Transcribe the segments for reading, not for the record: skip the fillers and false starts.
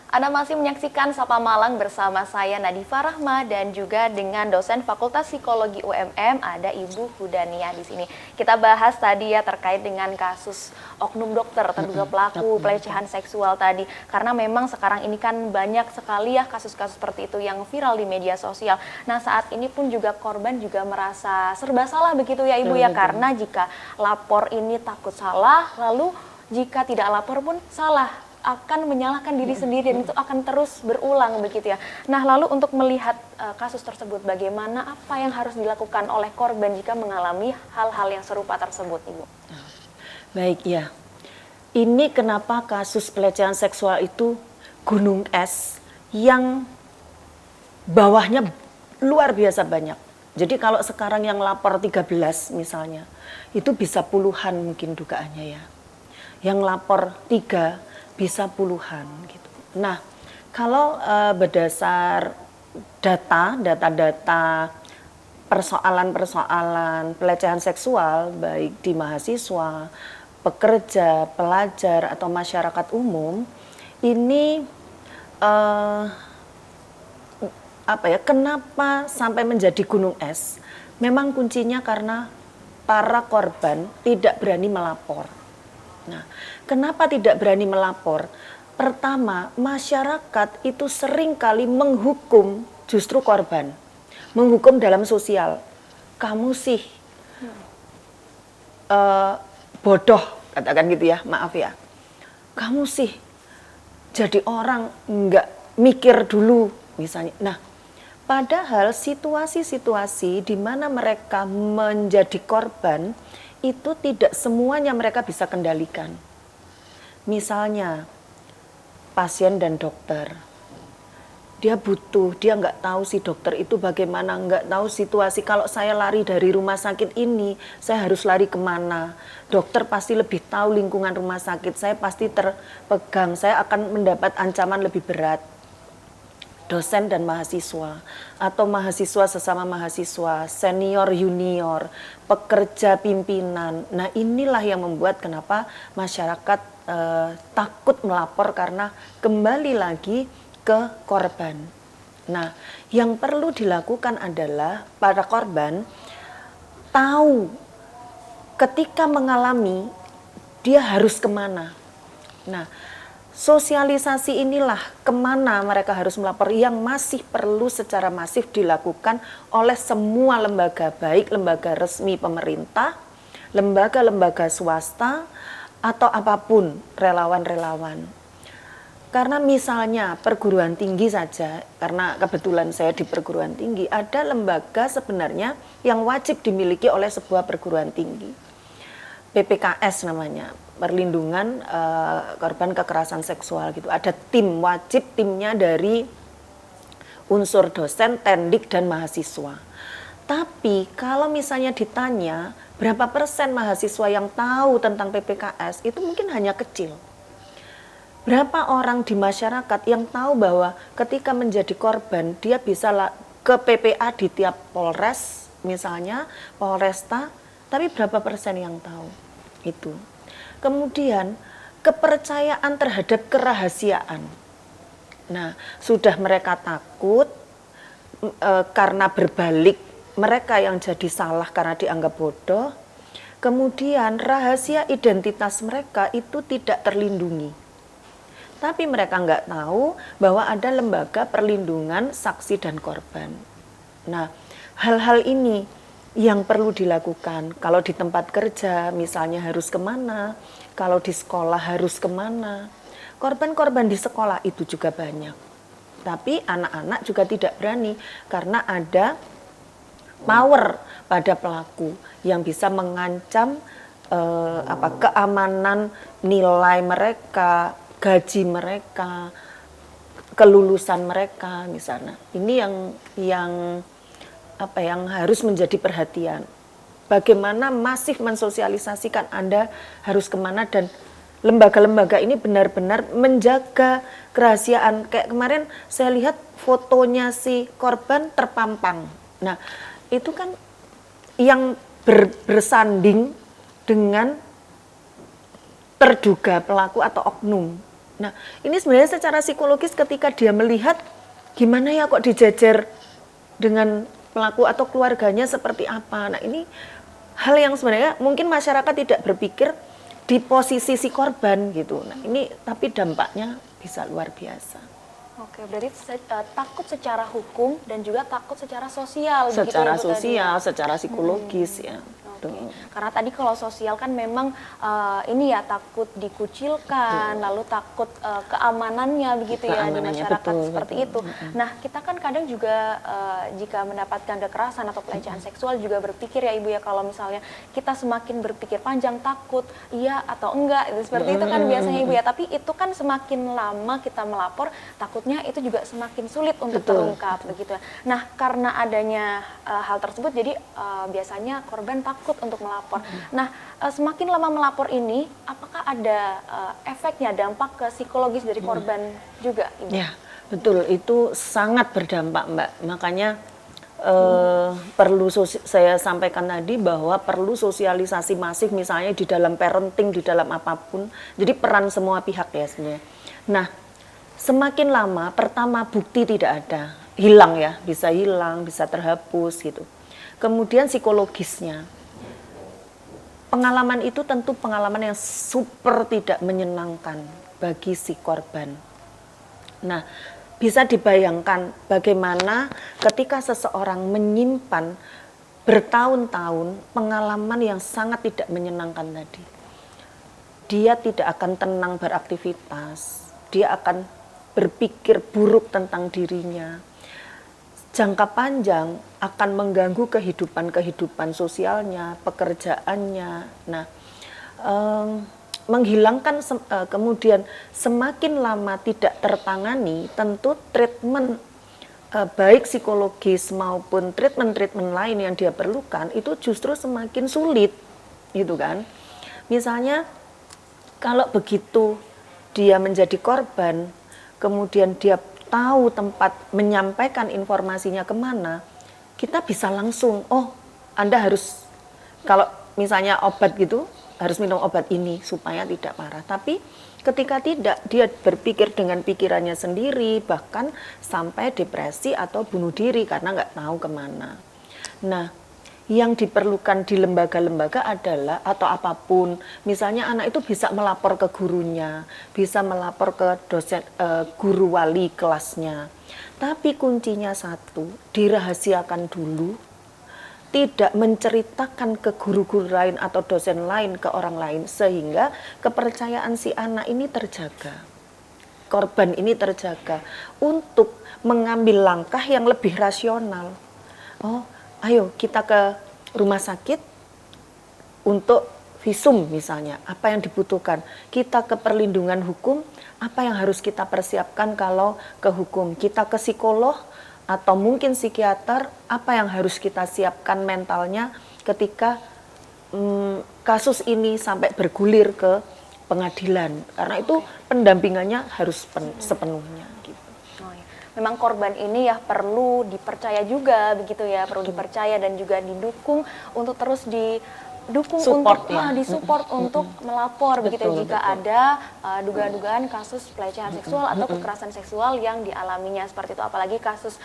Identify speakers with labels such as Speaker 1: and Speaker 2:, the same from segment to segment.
Speaker 1: Anda masih menyaksikan Sapa Malang bersama saya Nadifa Rahma dan juga dengan dosen Fakultas Psikologi UMM ada Ibu Hudania di sini. Kita bahas tadi ya terkait dengan kasus oknum dokter terduga pelaku pelecehan seksual tadi. Karena memang sekarang ini kan banyak sekali ya kasus-kasus seperti itu yang viral di media sosial. Nah, saat ini pun juga korban juga merasa serba salah begitu ya Ibu ya, karena jika lapor ini takut salah, lalu jika tidak lapor pun salah, akan menyalahkan diri sendiri dan itu akan terus berulang begitu ya. Nah, lalu untuk melihat kasus tersebut, bagaimana apa yang harus dilakukan oleh korban jika mengalami hal-hal yang serupa tersebut, Ibu?
Speaker 2: Baik ya, ini kenapa kasus pelecehan seksual itu gunung es yang bawahnya luar biasa banyak. Jadi kalau sekarang yang lapor 13 misalnya, itu bisa puluhan mungkin dugaannya ya. Yang lapor 3 bisa puluhan gitu. Nah, kalau berdasar data persoalan-persoalan pelecehan seksual baik di mahasiswa, pekerja, pelajar atau masyarakat umum, ini kenapa sampai menjadi gunung es? Memang kuncinya karena para korban tidak berani melapor. Nah, kenapa tidak berani melapor? Pertama, masyarakat itu sering kali menghukum justru korban. Menghukum dalam sosial. Kamu sih bodoh, katakan gitu ya, maaf ya. Kamu sih jadi orang nggak mikir dulu, misalnya. Nah, padahal situasi-situasi di mana mereka menjadi korban, itu tidak semuanya mereka bisa kendalikan. Misalnya pasien dan dokter, dia nggak tahu si dokter itu bagaimana, nggak tahu situasi. Kalau saya lari dari rumah sakit ini, saya harus lari kemana? Dokter pasti lebih tahu lingkungan rumah sakit, saya pasti terpegang, saya akan mendapat ancaman lebih berat. Dosen dan mahasiswa, atau mahasiswa sesama mahasiswa, senior junior, pekerja pimpinan. Nah, inilah yang membuat kenapa masyarakat takut melapor, karena kembali lagi ke korban. Nah, yang perlu dilakukan adalah para korban tahu ketika mengalami dia harus kemana. Nah, sosialisasi inilah kemana mereka harus melapor yang masih perlu secara masif dilakukan oleh semua lembaga, baik lembaga resmi pemerintah, lembaga-lembaga swasta, atau apapun relawan-relawan. Karena misalnya perguruan tinggi saja, karena kebetulan saya di perguruan tinggi, ada lembaga sebenarnya yang wajib dimiliki oleh sebuah perguruan tinggi. PPKS namanya, perlindungan korban kekerasan seksual gitu. Ada tim wajib, timnya dari unsur dosen, tendik, dan mahasiswa. Tapi kalau misalnya ditanya berapa persen mahasiswa yang tahu tentang PPKS, itu mungkin hanya kecil. Berapa orang di masyarakat yang tahu bahwa ketika menjadi korban, dia bisa ke PPA di tiap Polres, misalnya Polresta, tapi berapa persen yang tahu itu. Kemudian kepercayaan terhadap kerahasiaan. Nah, sudah mereka takut karena berbalik mereka yang jadi salah karena dianggap bodoh. Kemudian rahasia identitas mereka itu tidak terlindungi. Tapi mereka nggak tahu bahwa ada lembaga perlindungan saksi dan korban. Nah, hal-hal ini yang perlu dilakukan. Kalau di tempat kerja misalnya harus kemana, kalau di sekolah harus kemana. Korban-korban di sekolah itu juga banyak. Tapi anak-anak juga tidak berani karena ada power pada pelaku yang bisa mengancam keamanan nilai mereka, gaji mereka, kelulusan mereka misalnya. Ini yang harus menjadi perhatian. Bagaimana masif mensosialisasikan Anda harus kemana, dan lembaga-lembaga ini benar-benar menjaga kerahasiaan. Kayak kemarin saya lihat fotonya si korban terpampang. Nah, itu kan yang bersanding dengan terduga pelaku atau oknum. Nah, ini sebenarnya secara psikologis ketika dia melihat gimana ya kok dijejer dengan pelaku atau keluarganya seperti apa. Nah, ini hal yang sebenarnya mungkin masyarakat tidak berpikir di posisi si korban gitu. Nah, ini tapi dampaknya bisa luar biasa.
Speaker 1: Oke, berarti takut secara hukum dan juga takut secara sosial.
Speaker 2: Secara
Speaker 1: begitu ya, Bu,
Speaker 2: sosial,
Speaker 1: tadi?
Speaker 2: secara psikologis ya.
Speaker 1: Oke. Karena tadi kalau sosial kan memang ini ya takut dikucilkan, lalu takut keamanannya begitu ya di
Speaker 2: Keamanannya,
Speaker 1: masyarakat
Speaker 2: betul,
Speaker 1: seperti
Speaker 2: betul.
Speaker 1: itu. Nah, kita kan kadang juga jika mendapatkan kekerasan atau pelecehan seksual juga berpikir ya Ibu ya, kalau misalnya kita semakin berpikir panjang takut iya atau enggak itu seperti itu kan biasanya Ibu ya. Tapi itu kan semakin lama kita melapor takutnya itu juga semakin sulit untuk
Speaker 2: Betul,
Speaker 1: terungkap begitu ya. Nah, karena adanya hal tersebut jadi biasanya korban takut untuk melapor. Nah, semakin lama melapor ini, apakah ada efeknya, dampak ke psikologis dari korban juga, Ibu?
Speaker 2: Ya, betul. Itu sangat berdampak, Mbak. Makanya perlu saya sampaikan tadi bahwa perlu sosialisasi masif, misalnya di dalam parenting, di dalam apapun. Jadi peran semua pihak ya sebenarnya. Nah, semakin lama, pertama bukti tidak ada, hilang ya, bisa hilang, bisa terhapus gitu. Kemudian psikologisnya. Pengalaman itu tentu pengalaman yang super tidak menyenangkan bagi si korban. Nah, bisa dibayangkan bagaimana ketika seseorang menyimpan bertahun-tahun pengalaman yang sangat tidak menyenangkan tadi. Dia tidak akan tenang beraktivitas, dia akan berpikir buruk tentang dirinya. Jangka panjang akan mengganggu kehidupan sosialnya, pekerjaannya. Nah, menghilangkan kemudian semakin lama tidak tertangani, tentu treatment baik psikologis maupun treatment lain yang dia perlukan itu justru semakin sulit, gitu kan? Misalnya kalau begitu dia menjadi korban, kemudian dia tahu tempat menyampaikan informasinya kemana, kita bisa langsung, oh Anda harus, kalau misalnya obat gitu, harus minum obat ini supaya tidak marah. Tapi ketika tidak, dia berpikir dengan pikirannya sendiri, bahkan sampai depresi atau bunuh diri karena nggak tahu kemana. Nah, yang diperlukan di lembaga-lembaga adalah, atau apapun, misalnya anak itu bisa melapor ke gurunya, bisa melapor ke dosen, guru wali kelasnya. Tapi kuncinya satu, dirahasiakan dulu, tidak menceritakan ke guru-guru lain atau dosen lain ke orang lain, sehingga kepercayaan si anak ini terjaga. Korban ini terjaga untuk mengambil langkah yang lebih rasional. Oh, ayo kita ke rumah sakit untuk visum misalnya, apa yang dibutuhkan. Kita ke perlindungan hukum, apa yang harus kita persiapkan kalau ke hukum. Kita ke psikolog atau mungkin psikiater, apa yang harus kita siapkan mentalnya ketika kasus ini sampai bergulir ke pengadilan. Karena itu pendampingannya harus sepenuhnya.
Speaker 1: Memang korban ini ya perlu dipercaya juga begitu ya, perlu dipercaya dan juga didukung untuk terus didukung
Speaker 2: support,
Speaker 1: untuk
Speaker 2: ya.
Speaker 1: disupport untuk melapor begitu ya, jika ada dugaan-dugaan kasus pelecehan seksual atau kekerasan seksual yang dialaminya seperti itu, apalagi kasus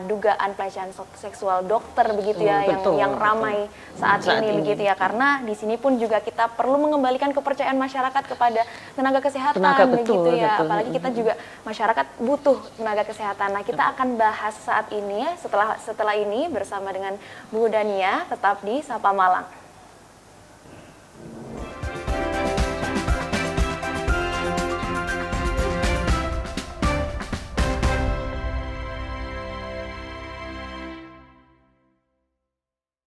Speaker 1: dugaan pelecehan seksual dokter begitu ya, yang ramai saat ini begitu ya, karena di sini pun juga kita perlu mengembalikan kepercayaan masyarakat kepada tenaga kesehatan begitu ya, apalagi kita juga masyarakat butuh tenaga kesehatan. Nah, kita akan bahas saat ini setelah ini bersama dengan Bu Dania, tetap di Sapa Malang.